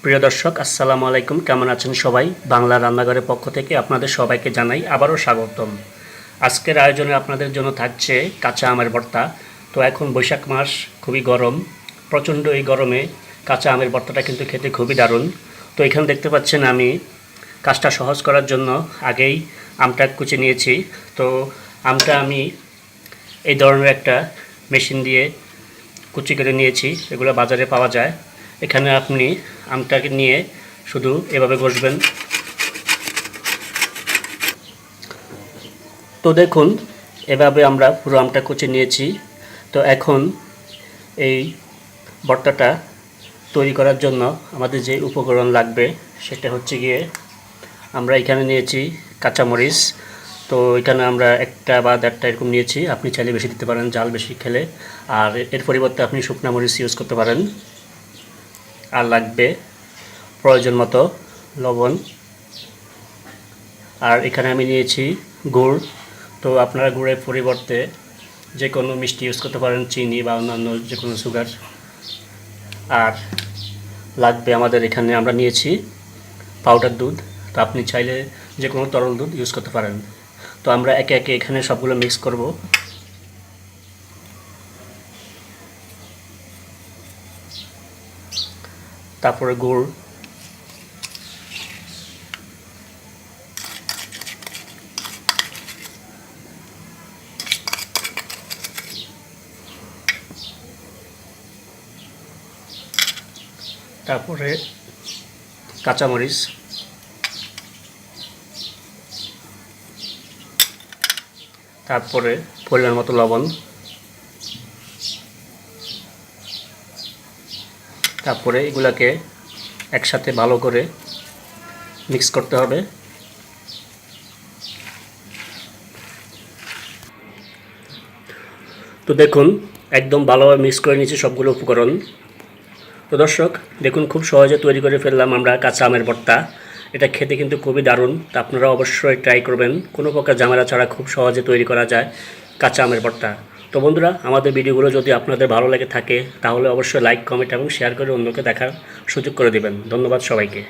প্রিয় দর্শক আসসালামু আলাইকুম, কেমন আছেন সবাই? বাংলা রান্নাঘরের পক্ষ থেকে আপনাদের সবাইকে জানাই আবারও স্বাগতম। আজকের আয়োজনে আপনাদের জন্য থাকছে কাঁচা আমের ভর্তা। তো এখন বৈশাখ মাস, খুবই গরম, প্রচণ্ড এই গরমে কাঁচা আমের ভর্তাটা কিন্তু খেতে খুবই দারুণ। তো এখানে দেখতে পাচ্ছেন আমি কাজটা সহজ করার জন্য আগেই আমটা কুচি নিয়েছি। তো আমটা আমি এই ধরনের একটা মেশিন দিয়ে কুচি করে নিয়েছি, এগুলো বাজারে পাওয়া যায়। এখানে আপনি আমটাকে নিয়ে শুধু এভাবে ঘষবেন। তো দেখুন, এভাবে আমরা পুরো আমটা কুচি নিয়েছি। তো এখন এই ভর্তাটা তৈরি করার জন্য আমাদের যে উপকরণ লাগবে সেটা হচ্ছে গিয়ে, আমরা এখানে নিয়েছি কাঁচামরিচ। তো এখানে আমরা একটা বা দেড়টা এরকম নিয়েছি, আপনি চাইলে বেশি দিতে পারেন ঝাল বেশি খেলে, আর এর পরিবর্তে আপনি শুকনা মরিচ ইউজ করতে পারেন। আর লাগবে প্রয়োজন মতো লবণ। আর এখানে আমি নিয়েছি গুড়। তো আপনারা গুড়ের পরিবর্তে যে কোনো মিষ্টি ইউজ করতে পারেন, চিনি বা অন্যান্য যে কোনো সুগার। আর লাগবে আমাদের এখানে আমরা নিয়েছি পাউডার দুধ। তো আপনি চাইলে যে কোনো তরল দুধ ইউজ করতে পারেন। তো আমরা একে একে এখানে সবগুলো মিক্স করব। তারপরে গুড়, তারপরে কাঁচামরিচ, তারপরে পরিমাণ মতো লবণ, তারপরে এগুলাকে একসাথে ভালো করে মিক্স করতে হবে। তো দেখুন, একদম ভালোভাবে মিক্স করে নিয়েছি সবগুলো উপকরণ। তো দর্শক দেখুন, খুব সহজে তৈরি করে ফেললাম আমরা কাঁচা আমের ভর্তা। এটা খেতে কিন্তু খুবই দারুণ। তো আপনারা অবশ্যই ট্রাই করবেন, কোনো প্রকার ঝামেলা ছাড়া খুব সহজে তৈরি করা যায় কাঁচা আমের ভর্তা। তো বন্ধুরা, আমাদের ভিডিওগুলো যদি আপনাদের ভালো লেগে থাকে তাহলে অবশ্যই লাইক, কমেন্ট এবং শেয়ার করে অন্যকে দেখার সুযোগ করে দেবেন। ধন্যবাদ সবাইকে।